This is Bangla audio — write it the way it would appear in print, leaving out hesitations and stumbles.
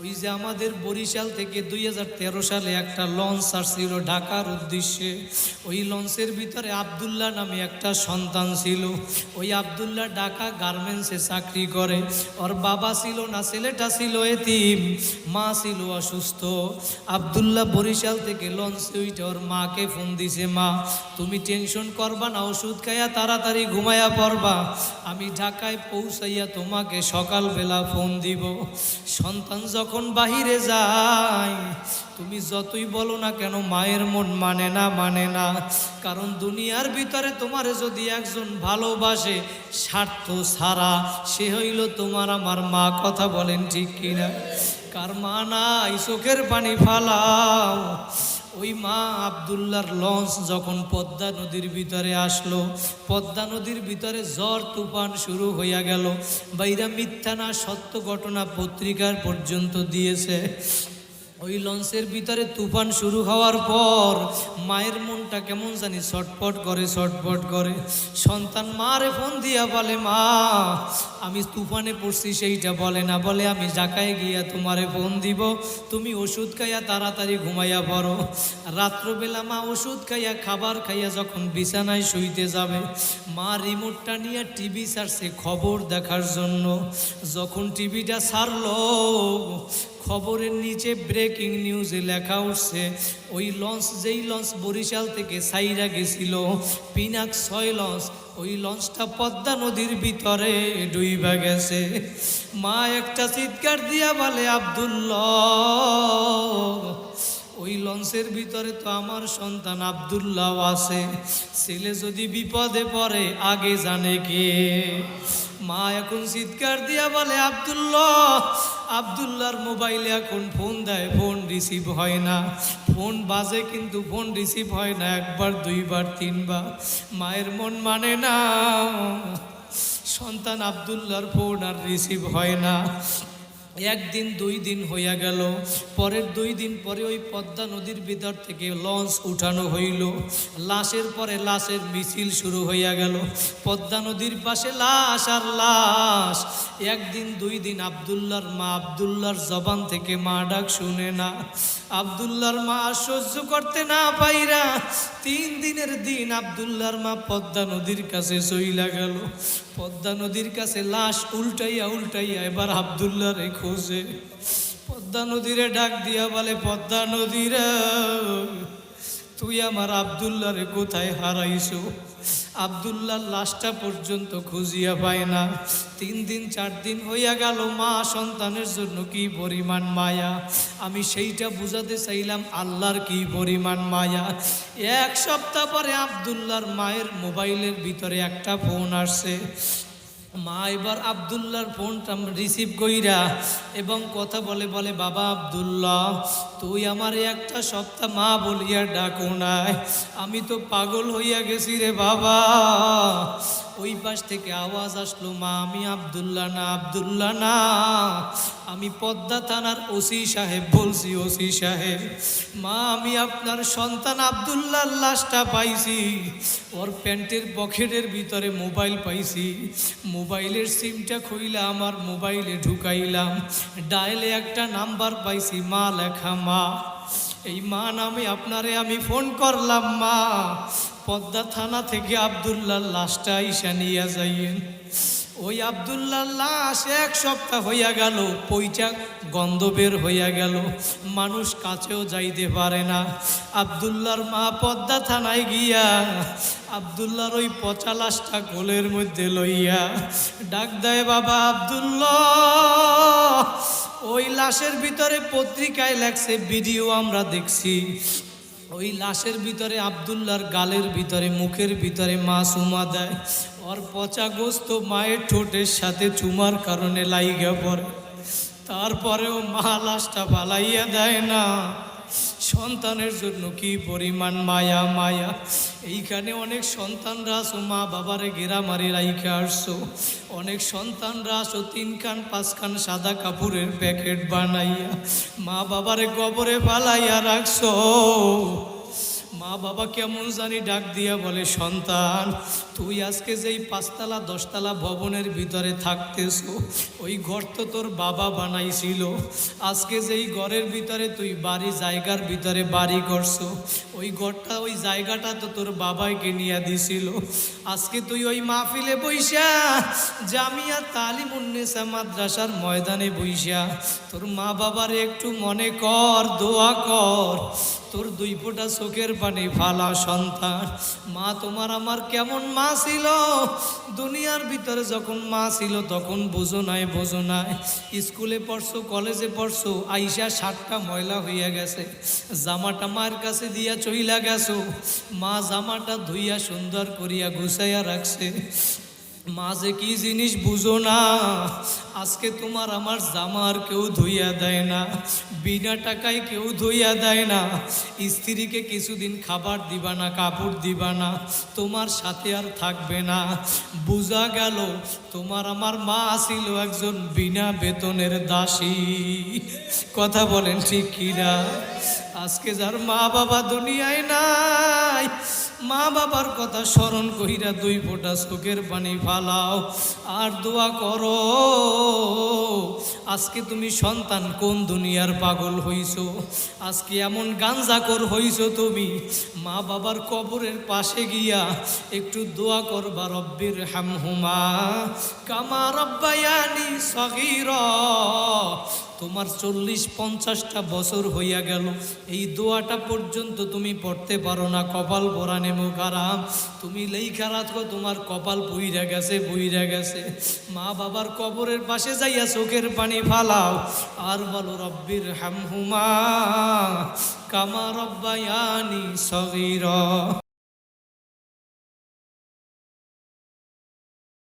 ওই যে আমাদের বরিশাল থেকে 2013 সালে একটা লঞ্চ আসছিল ঢাকার উদ্দেশ্যে। ওই লঞ্চের ভিতরে আব্দুল্লাহ নামে একটা সন্তান ছিল। ওই আব্দুল্লাহ ঢাকা গার্মেন্টসে চাকরি করে। ওর বাবা ছিল না, ছেলেটা ছিল এতিম, মা ছিল অসুস্থ। আব্দুল্লাহ বরিশাল থেকে লঞ্চে উঠে ওর মাকে ফোন দিছে, মা তুমি টেনশন করবা না, ওষুধ খাইয়া তাড়াতাড়ি ঘুমাইয়া পড়বা, আমি ঢাকায় পৌঁছাইয়া তোমাকে সকালবেলা ফোন দিব। সন্তান যখন বাহিরে যায়, তুমি যতই বলো না কেন মায়ের মন মানে না। কারণ দুনিয়ার ভিতরে তোমারে যদি একজন ভালোবাসে স্বার্থ ছাড়া, সে হইল তোমার আমার মা। কথা বলেন ঠিক কিনা? কার মা নাই চোখের পানি ফালাও। ওই মা আব্দুল্লাহর লঞ্চ যখন পদ্মা নদীর ভিতরে আসলো, পদ্মা নদীর ভিতরে ঝড় তুফান শুরু হইয়া গেল। বাইরা মিথ্যা না সত্য ঘটনা পত্রিকার পর্যন্ত দিয়েছে। ওই লঞ্চের ভিতরে তুফান শুরু হওয়ার পর মায়ের মনটা কেমন জানি ছটফট করে। সন্তান মারে ফোন দিয়া বলে, মা আমি তুফানে পড়ছি সেইটা বলে না, বলে আমি ঢাকায় গিয়া তোমারে ফোন দিব, তুমি ওষুধ খাইয়া তাড়াতাড়ি ঘুমাইয়া পড়ো। রাত্রবেলা মা ওষুধ খাইয়া খাবার খাইয়া যখন বিছানায় শুইতে যাবে, মা রিমোটটা নিয়ে টিভি ছাড়ছে খবর দেখার জন্য। যখন টিভিটা ছাড়লো, খবরের নিচে ব্রেকিং নিউজে লেখা উঠছে, ওই লঞ্চ যেই লঞ্চ বরিশাল থেকে সাইরা গেছিল, পিনাক 6 লঞ্চ, ওই লঞ্চটা পদ্মা নদীর ভিতরে ডুইবা গেছে। মা একটা চিৎকার দিয়া বলে, আব্দুল্লাহ, ওই লঞ্চের ভিতরে তো আমার সন্তান আব্দুল্লাহ আছে, ছেলে যদি বিপদে পড়ে আগে জানে কে? মা এখন চিৎকার দিয়া বলে, আব্দুল্লাহর মোবাইলে এখন ফোন দেয়, ফোন রিসিভ হয় না। ফোন বাজে কিন্তু ফোন রিসিভ হয় না, একবার দুইবার তিনবার। মায়ের মন মানে না, সন্তান আব্দুল্লাহর ফোন আর রিসিভ হয় না। একদিন 2 দিন হইয়া গেল। পরের 2 দিন পরে ওই পদ্মা নদীর ভিতর থেকে লঞ্চ উঠানো হইল। লাশের পরে লাশের মিছিল শুরু হইয়া গেল। পদ্মা নদীর পাশে লাশ আর লাশ। একদিন 2 দিন আব্দুল্লাহর মা, আব্দুল্লাহর জবান থেকে মা ডাক শুনে না। আব্দুল্লাহর মা সহ্য করতে না পাইরা 3 দিনের দিন আব্দুল্লাহর মা পদ্মা নদীর কাছে চইলা গেল। পদ্মা নদীর কাছে লাশ উল্টাইয়া এবার আব্দুল্লাহরে খোঁজে। পদ্মা নদীরে ডাক দিয়া বলে, পদ্মা নদীরে, তুই আমার আব্দুল্লাহরে কোথায় হারাইছো? আব্দুল্লাহর লাশটা পর্যন্ত খুঁজিয়া পায় না। 3 দিন 4 দিন হইয়া গেল। মা সন্তানের জন্য কি পরিমাণ মায়া, আমি সেইটা বুঝাতে চাইলাম আল্লাহর কি পরিমাণ মায়া। 1 সপ্তাহ পরে আব্দুল্লাহর মায়ের মোবাইলের ভিতরে একটা ফোন আসছে। মা এবার আব্দুল্লাহর ফোনটা রিসিভ কইরা এবং কথা বলে, বাবা আব্দুল্লাহ, তুই আমার একটা সপ্তাহ মা বলিয়া ডাকো নাই, আমি তো পাগল হইয়া গেছি রে বাবা। ওই পাশ থেকে আওয়াজ আসলো, মা আমি আব্দুল্লাহ না, আমি পদ্মা থানার ওসি সাহেব বলছি, ওসি সাহেব। মা আমি আপনার সন্তান আব্দুল্লাহর লাশটা পাইছি, ওর প্যান্টের পকেটের ভিতরে মোবাইল পাইছি, মোবাইলের সিমটা খুইলা আমার মোবাইলে ঢুকাইলাম, ডায়ালে একটা নাম্বার পাইছি, মা লেখা। মা এই মা নামে আপনারে আমি ফোন করলাম, মা পদ্মা থানা থেকে আব্দুল্লাহর লাশটা আইসা নিয়ে যাইয়েন। ওই আব্দুল্লাহর লাশ 1 সপ্তাহ হইয়া গেল, পইচা গন্ধ বের হইয়া গেল, মানুষ কাছেও যাইতে পারে না। আব্দুল্লাহর মা পদ্মা থানায় গিয়া আব্দুল্লাহর ওই পচা লাশটা কোলের মধ্যে লইয়া ডাক দেয়, বাবা আব্দুল্লাহ। ওই লাশের ভিতরে পত্রিকায় লেখছে, ভিডিও আমরা দেখছি, ওই লাশের ভিতরে আব্দুল্লাহর গালের ভিতরে, মুখের ভিতরে মা চুমা দেয়। ওর পচা গোস্ত মায়ের ঠোঁটের সাথে চুমার কারণে লাইগা পড়ে। তারপরেও মা লাশটা পালাইয়া দেয় না। সন্তানের জন্য কি পরিমাণ মায়া। এইখানে অনেক সন্তানরা আসো মা বাবারে গেরা মারি রাইখা আসছো, অনেক সন্তানরা আসো 3 কান 5 কান সাদা কাপড়ের প্যাকেট বানাইয়া মা বাবারে কবরে পালাইয়া রাখছো। মা বাবা কেমন জানি ডাক দিয়া বলে, সন্তান তুই আজকে যেই 5তলা 10তলা ভবনের ভিতরে থাকতেছ, ওই ঘর তো তোর বাবা বানাইছিল। আজকে যেই ঘরের ভিতরে তুই বাড়ি জায়গার ভিতরে বাড়ি করছো, ওই ঘরটা ওই জায়গাটা তো তোর বাবাইকে নিয়ে দিছিল। আজকে তুই ওই মাহফিলে বইসা জামিয়া তালিমুন্নেসা মাদ্রাসার ময়দানে বইসা তোর মা বাবার একটু মনে কর, দোয়া কর, তোর 2 ফোঁটা চোখের পানি ফালা। সন্তান, মা তোমার আমার কেমন মা ছিল, দুনিয়ার ভিতরে যখন মা ছিল তখন বোঝো নাই, বোঝো নাই। স্কুলে পড়ছো, কলেজে পড়ছো, আইসা 7টা ময়লা হইয়া গেছে, জামাটা মায়ের কাছে দিয়া চইলা গেছো। মা জামাটা ধুইয়া সুন্দর করিয়া গুছাইয়া রাখছে। মা যে কি জিনিস বুঝো না। আজকে তোমার আমার জামার কেউ ধুইয়া দেয় না, বিনা টাকায় কেউ ধুইয়া দেয় না। স্ত্রীকে কিছুদিন খাবার দিবা না, কাপড় দিবা না, তোমার সাথে আর থাকবে না। বুঝা গেল তোমার আমার মা ছিল একজন বিনা বেতনের দাসী। কথা বলেন ঠিক কিনা? আজকে যার মা বাবা দুনিয়ায় নাই, মা বাবার কথা স্মরণ কইরা 2 ফোঁটা চোখের পানি ফালাও আর দোয়া করো। আজকে তুমি সন্তান কোন দুনিয়ার পাগল হইছো, আজকে এমন গাঞ্জাখোর হইছো তুমি। মা বাবার কবরের পাশে গিয়া একটু দোয়া করবা, রব্বির হামহুমা কামা রব্বায়ানি সগীরা। তোমার 40-50টা বছর হইয়া গেল, এই দোয়াটা পর্যন্ত তুমি পড়তে পারো না। কপাল পরানে মুখারাম, তুমি লেখা রাখো তোমার কপাল বইরা গেছে, বইরা গেছে। মা বাবার কবরের পাশে যাইয়া চোখের পানি ফালাও আর বলো, রব্বির হামহুমা কামা রব্বায়ানি সগীরা।